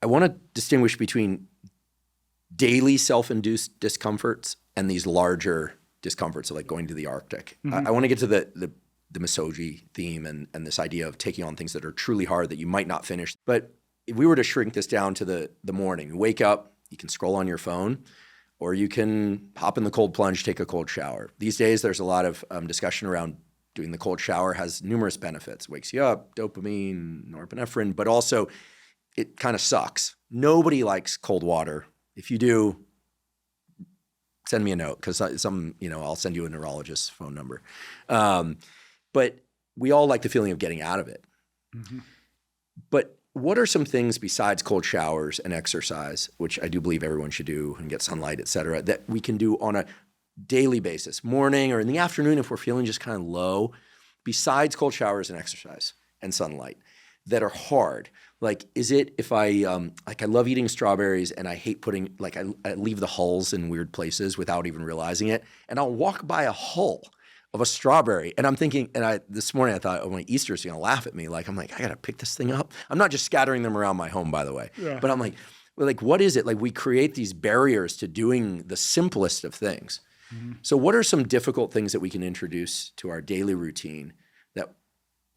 I want to distinguish between daily self-induced discomforts and these larger discomforts of like going to the Arctic. I want to get to the misogyny theme and this idea of taking on things that are truly hard that you might not finish. But if we were to shrink this down to the morning, you wake up, you can scroll on your phone, or you can hop in the cold plunge, take a cold shower. These days, there's a lot of discussion around doing the cold shower has numerous benefits. Wakes you up, dopamine, norepinephrine, but also it kind of sucks. Nobody likes cold water. If you do, send me a note because I'll send you a neurologist's phone number. But we all like the feeling of getting out of it. Mm-hmm. But what are some things besides cold showers and exercise, which I do believe everyone should do and get sunlight, et cetera, that we can do on a daily basis, morning or in the afternoon if we're feeling just kind of low, besides cold showers and exercise and sunlight that are hard? Like, is it if I love eating strawberries and I hate putting, like I leave the hulls in weird places without even realizing it, and I'll walk by a hull of a strawberry and I'm thinking, this morning I thought, oh, my Easter's gonna laugh at me. Like, I'm like, I gotta pick this thing up. I'm not just scattering them around my home, by the way, but I'm like, what is it? Like, we create these barriers to doing the simplest of things. Mm-hmm. So what are some difficult things that we can introduce to our daily routine that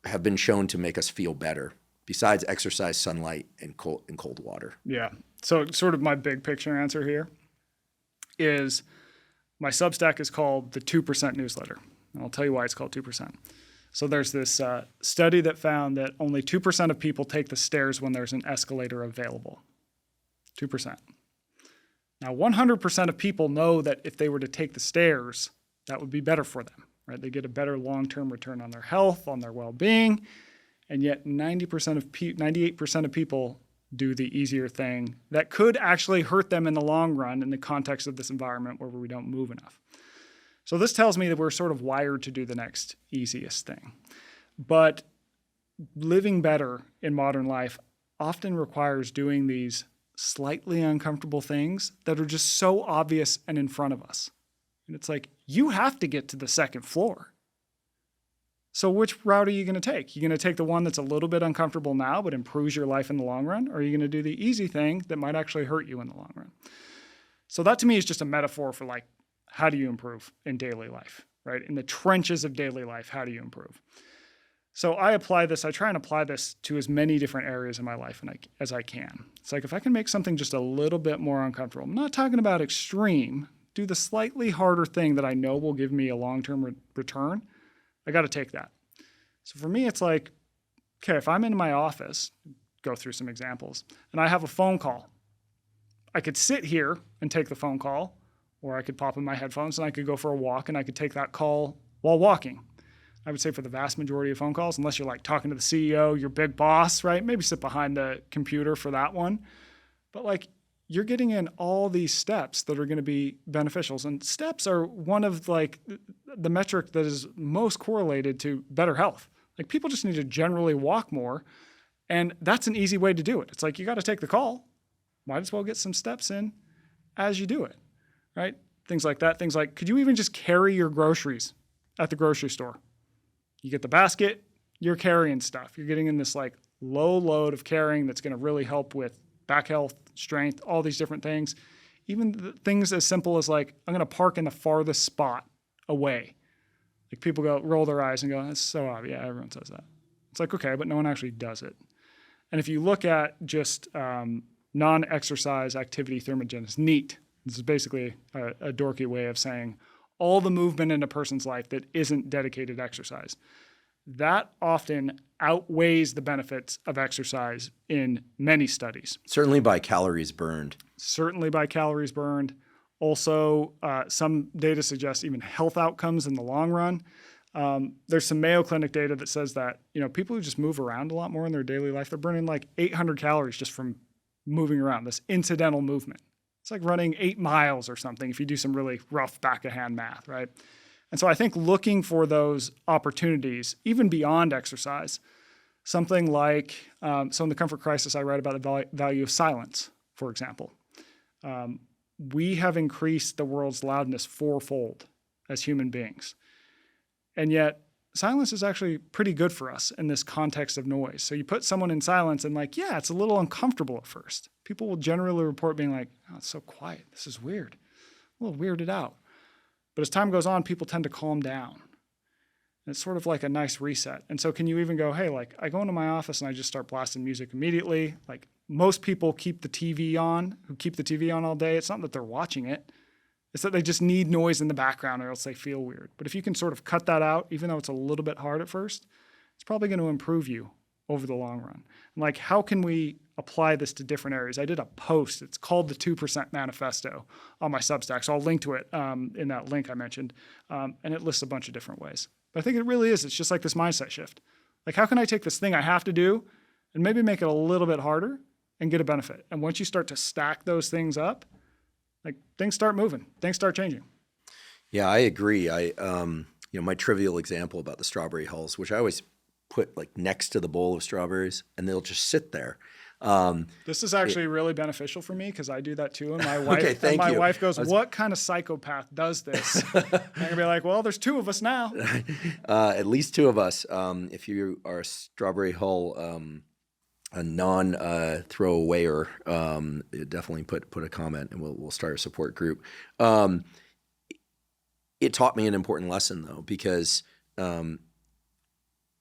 have been shown to make us feel better besides exercise, sunlight, and cold water? Yeah. So sort of my big picture answer here is my Substack is called the 2% newsletter. And I'll tell you why it's called 2%. So there's this study that found that only 2% of people take the stairs when there's an escalator available. 2%. Now, 100% of people know that if they were to take the stairs, that would be better for them, right? They get a better long-term return on their health, on their well-being, and yet 98% of people do the easier thing that could actually hurt them in the long run in the context of this environment where we don't move enough. So this tells me that we're sort of wired to do the next easiest thing. But living better in modern life often requires doing these slightly uncomfortable things that are just so obvious and in front of us. And it's like, you have to get to the second floor. So which route are you going to take? You're going to take the one that's a little bit uncomfortable now but improves your life in the long run? Or are you going to do the easy thing that might actually hurt you in the long run? So that to me is just a metaphor for like, how do you improve in daily life, right? In the trenches of daily life, how do you improve? So I try and apply this to as many different areas in my life as I can. It's like, if I can make something just a little bit more uncomfortable, I'm not talking about extreme, do the slightly harder thing that I know will give me a long-term return, I got to take that. So for me, it's like, okay, if I'm in my office, go through some examples, and I have a phone call, I could sit here and take the phone call, or I could pop in my headphones and I could go for a walk and I could take that call while walking. I would say for the vast majority of phone calls, unless you're like talking to the CEO, your big boss, right? Maybe sit behind the computer for that one. But like, you're getting in all these steps that are going to be beneficial. And steps are one of like the metric that is most correlated to better health. Like, people just need to generally walk more. And that's an easy way to do it. It's like, you got to take the call. Might as well get some steps in as you do it, right? Things like that. Things like, could you even just carry your groceries at the grocery store? You get the basket, you're carrying stuff. You're getting in this like low load of carrying that's going to really help with back health, strength, all these different things. Even things as simple as like, I'm going to park in the farthest spot away. Like, people roll their eyes and go, that's so obvious. Yeah, everyone says that. It's like, okay, but no one actually does it. And if you look at just non-exercise activity thermogenesis, NEAT, this is basically a dorky way of saying all the movement in a person's life that isn't dedicated exercise. That often outweighs the benefits of exercise in many studies. Certainly by calories burned. Also, some data suggests even health outcomes in the long run. There's some Mayo Clinic data that says that, people who just move around a lot more in their daily life, they're burning like 800 calories just from moving around, this incidental movement. It's like running 8 miles or something if you do some really rough back-of-hand math, right? And so I think looking for those opportunities, even beyond exercise, something like, so in The Comfort Crisis, I write about the value of silence, for example. We have increased the world's loudness 4-fold as human beings. And yet silence is actually pretty good for us in this context of noise. So you put someone in silence and like, yeah, it's a little uncomfortable at first. People will generally report being like, oh, it's so quiet. This is weird. A little weirded out. But as time goes on, people tend to calm down. And it's sort of like a nice reset. And so can you even go, hey, like I go into my office and I just start blasting music immediately. Like most people keep the TV on, who keep the TV on all day. It's not that they're watching it. It's that they just need noise in the background or else they feel weird. But if you can sort of cut that out, even though it's a little bit hard at first, it's probably going to improve you over the long run. And like, how can we apply this to different areas? I did a post. It's called the 2% Manifesto on my Substack. So I'll link to it in that link I mentioned. And it lists a bunch of different ways. But I think it really is. It's just like this mindset shift. Like, how can I take this thing I have to do and maybe make it a little bit harder and get a benefit? And once you start to stack those things up, like things start moving, things start changing. Yeah, I agree. My trivial example about the strawberry hulls, which I always put like next to the bowl of strawberries, and they'll just sit there. This is actually really beneficial for me because I do that too. And my wife, Okay, wife goes, "What kind of psychopath does this?" And I'm gonna be like, "Well, there's two of us now." At least two of us. If you are a strawberry hull, a non-throwawayer, definitely put a comment, and we'll start a support group. It taught me an important lesson though, because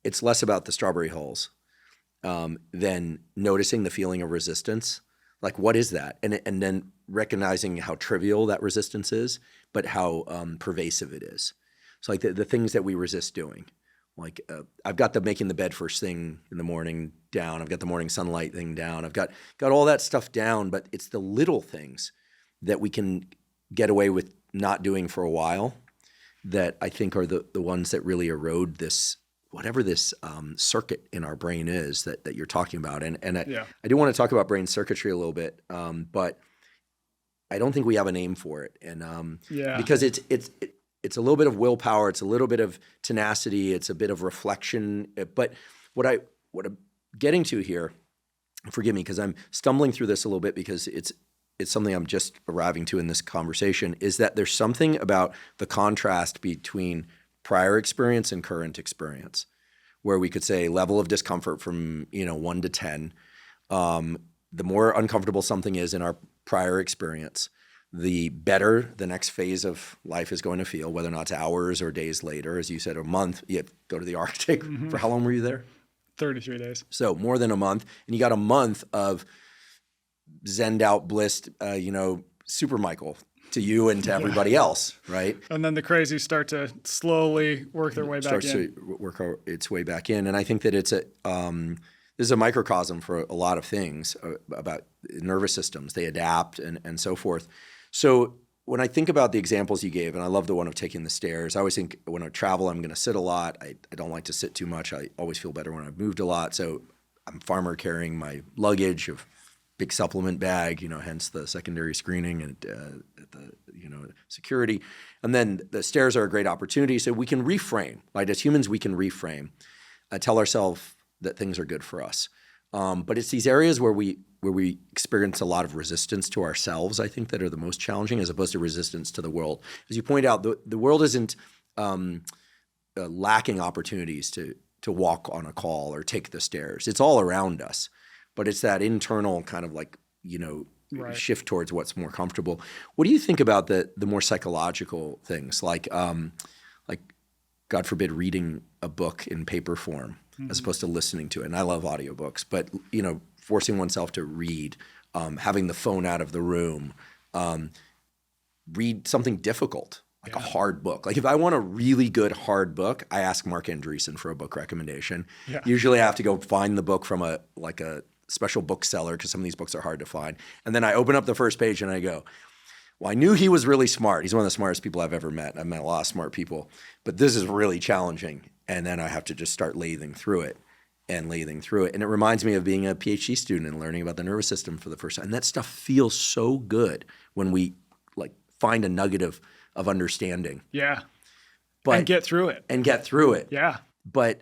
it's less about the strawberry hulls than noticing the feeling of resistance. Like, what is that? And then recognizing how trivial that resistance is, but how pervasive it is. So like the things that we resist doing. Like I've got the making the bed first thing in the morning down. I've got the morning sunlight thing down. I've got all that stuff down, but it's the little things that we can get away with not doing for a while that I think are the ones that really erode this, whatever this circuit in our brain is that you're talking about. And I do want to talk about brain circuitry a little bit, but I don't think we have a name for it. And because it's a little bit of willpower, it's a little bit of tenacity, it's a bit of reflection. But what I'm getting to here, forgive me because I'm stumbling through this a little bit because it's something I'm just arriving to in this conversation, is that there's something about the contrast between prior experience and current experience, where we could say level of discomfort from 1 to 10. The more uncomfortable something is in our prior experience, the better the next phase of life is going to feel, whether or not it's hours or days later. As you said, a month, you go to the Arctic. Mm-hmm. For how long were you there? 33 days. So more than a month. And you got a month of zenned out, blissed, super Michael to you and to everybody else, right? And then the crazies start to slowly work their way back in. Starts to work its way back in. And I think that this is a microcosm for a lot of things about nervous systems. They adapt and so forth. So when I think about the examples you gave, and I love the one of taking the stairs, I always think when I travel, I'm going to sit a lot. I don't like to sit too much. I always feel better when I've moved a lot. So I'm farmer carrying my luggage of big supplement bag, hence the secondary screening and the security. And then the stairs are a great opportunity. So we can reframe. Like as humans, we can reframe, tell ourselves that things are good for us. But it's these areas where we experience a lot of resistance to ourselves, I think, that are the most challenging, as opposed to resistance to the world. As you point out, the world isn't lacking opportunities to walk on a call or take the stairs. It's all around us. But it's that internal kind of like, right, shift towards what's more comfortable. What do you think about the more psychological things, like God forbid, reading a book in paper form, mm-hmm, as opposed to listening to it? And I love audiobooks, but forcing oneself to read, having the phone out of the room, read something difficult, like a hard book. Like if I want a really good hard book, I ask Mark Andreessen for a book recommendation. Yeah. Usually I have to go find the book from a special bookseller because some of these books are hard to find. And then I open up the first page and I go, well, I knew he was really smart. He's one of the smartest people I've ever met. I've met a lot of smart people, but this is really challenging. And then I have to just start lathing through it. And it reminds me of being a PhD student and learning about the nervous system for the first time. And that stuff feels so good when we find a nugget of understanding. Yeah. And get through it. Yeah. But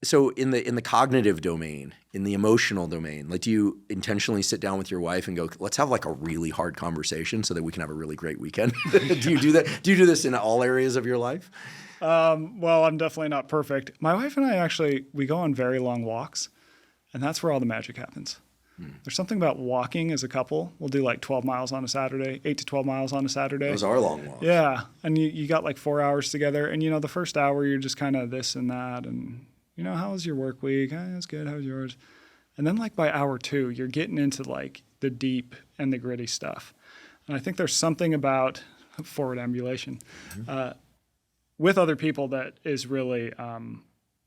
so in the cognitive domain, in the emotional domain, do you intentionally sit down with your wife and go, let's have a really hard conversation so that we can have a really great weekend? Do you do that? Do you do this in all areas of your life? Well, I'm definitely not perfect. My wife and I actually, we go on very long walks, and that's where all the magic happens. There's something about walking as a couple. We'll do like 12 miles on a Saturday, 8 to 12 miles on a Saturday. Those are long walks. Yeah. And you got like 4 hours together. And, the first hour, you're just kind of this and that. And, how was your work week? That's good. How was yours? And then like by hour 2, you're getting into like the deep and the gritty stuff. And I think there's something about forward ambulation with other people that is really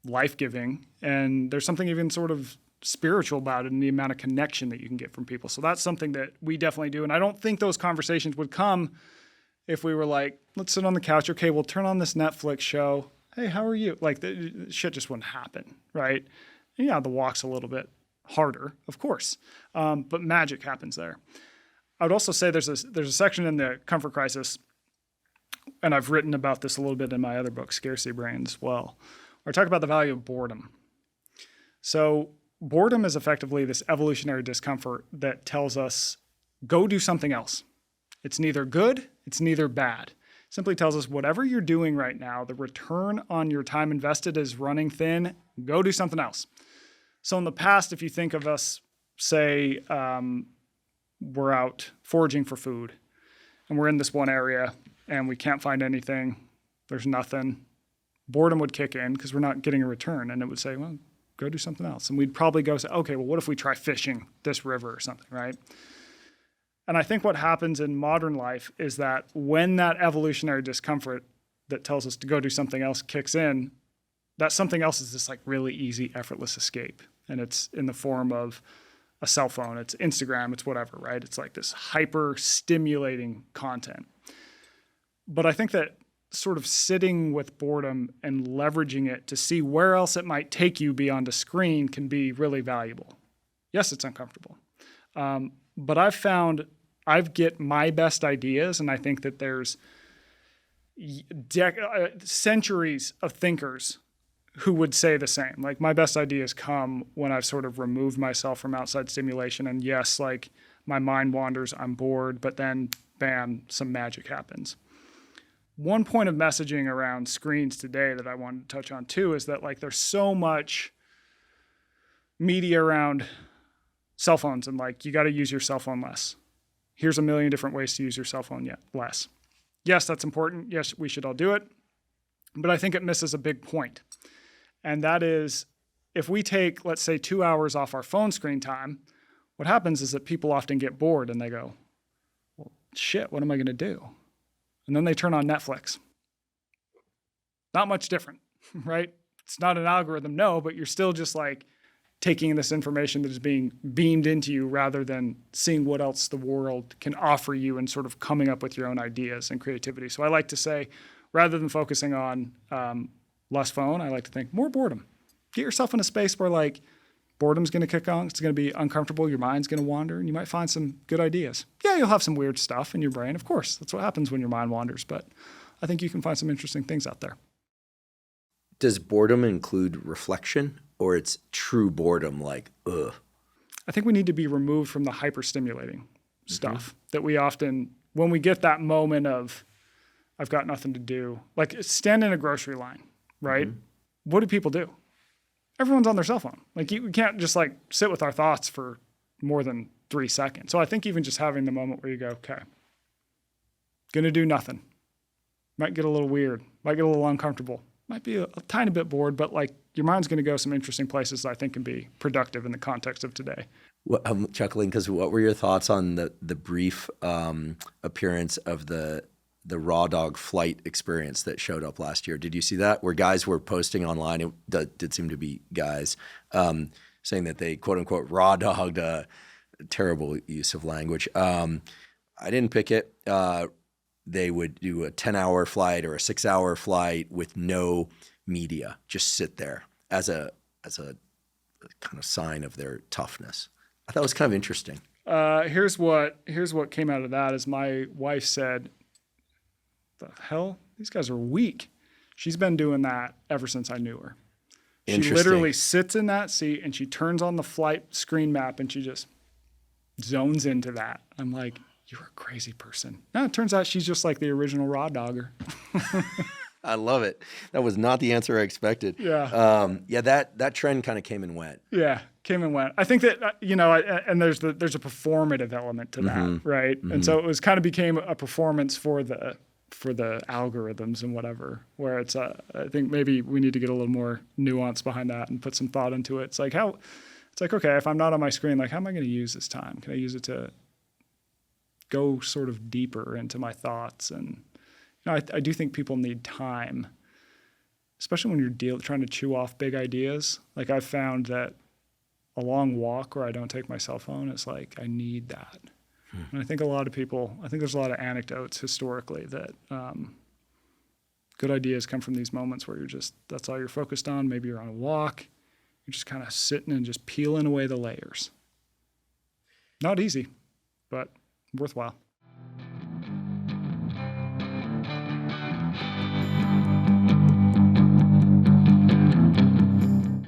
life-giving. And there's something even sort of spiritual about it and the amount of connection that you can get from people. So that's something that we definitely do. And I don't think those conversations would come if we were like, let's sit on the couch. Okay, we'll turn on this Netflix show. Hey, how are you? Like, the shit just wouldn't happen, right? And yeah, the walk's a little bit harder, of course. But magic happens there. I would also say there's a section in the Comfort Crisis, and I've written about this a little bit in my other book, Scarcity Brain, as well, where I talk about the value of boredom. So boredom is effectively this evolutionary discomfort that tells us, go do something else. It's neither good, it's neither bad. It simply tells us whatever you're doing right now, the return on your time invested is running thin, go do something else. So in the past, if you think of us, say, we're out foraging for food, and we're in this one area, and we can't find anything, there's nothing, boredom would kick in because we're not getting a return, and it would say, well, go do something else. And we'd probably go say, okay, well, what if we try fishing this river or something, right? And I think what happens in modern life is that when that evolutionary discomfort that tells us to go do something else kicks in, that something else is this like really easy, effortless escape. And it's in the form of a cell phone, it's Instagram, it's whatever, right? It's like this hyper stimulating content. But I think that sort of sitting with boredom and leveraging it to see where else it might take you beyond a screen can be really valuable. Yes, it's uncomfortable. But I've found I get my best ideas, and I think that there's centuries of thinkers who would say the same. Like, my best ideas come when I've sort of removed myself from outside stimulation. And yes, like, my mind wanders, I'm bored, but then, bam, some magic happens. One point of messaging around screens today that I wanted to touch on too is that like there's so much media around cell phones and like you got to use your cell phone less. Here's a million different ways to use your cell phone less. Yes, that's important. Yes, we should all do it. But I think it misses a big point. And that is if we take, let's say, 2 hours off our phone screen time, what happens is that people often get bored and they go, well, shit, what am I going to do? And then they turn on Netflix. Not much different, right? It's not an algorithm, no, but you're still just like taking this information that is being beamed into you rather than seeing what else the world can offer you and sort of coming up with your own ideas and creativity. So I like to say, rather than focusing on less phone, I like to think more boredom. Get yourself in a space where like boredom's going to kick on. It's going to be uncomfortable. Your mind's going to wander, and you might find some good ideas. Yeah, you'll have some weird stuff in your brain. Of course, that's what happens when your mind wanders. But I think you can find some interesting things out there. Does boredom include reflection, or it's true boredom like, ugh? I think we need to be removed from the hyper-stimulating stuff that we often, when we get that moment of, I've got nothing to do, like stand in a grocery line, right? What do people do? Everyone's on their cell phone. Like we can't just like sit with our thoughts for more than 3 seconds. So I think even just having the moment where you go, okay, gonna do nothing. Might get a little weird, might get a little uncomfortable, might be a tiny bit bored, but like your mind's gonna go some interesting places that I think can be productive in the context of today. Well, I'm chuckling because what were your thoughts on the brief appearance of the raw dog flight experience that showed up last year? Did you see that? Where guys were posting online, it did seem to be guys, saying that they quote unquote raw dogged a terrible use of language. I didn't pick it. They would do a 10-hour flight or a 6-hour flight with no media, just sit there as a kind of sign of their toughness. I thought it was kind of interesting. Here's what came out of that is my wife said, the hell? These guys are weak. She's been doing that ever since I knew her. She literally sits in that seat and she turns on the flight screen map and she just zones into that. I'm like, you're a crazy person. No, it turns out she's just like the original raw dogger. I love it. That was not the answer I expected. Yeah. Yeah, that trend kind of came and went. Yeah, came and went. I think that and there's a performative element to that, right? And so it was kind of became a performance for the algorithms and whatever. Where it's I think maybe we need to get a little more nuance behind that and put some thought into it. It's like okay, if I'm not on my screen, like how am I going to use this time? Can I use it to go sort of deeper into my thoughts? And I do think people need time, especially when you're trying to chew off big ideas. Like I've found that a long walk where I don't take my cell phone is like, I need that. And I think there's a lot of anecdotes historically that good ideas come from these moments where that's all you're focused on. Maybe you're on a walk. You're just kind of sitting and just peeling away the layers. Not easy, but worthwhile.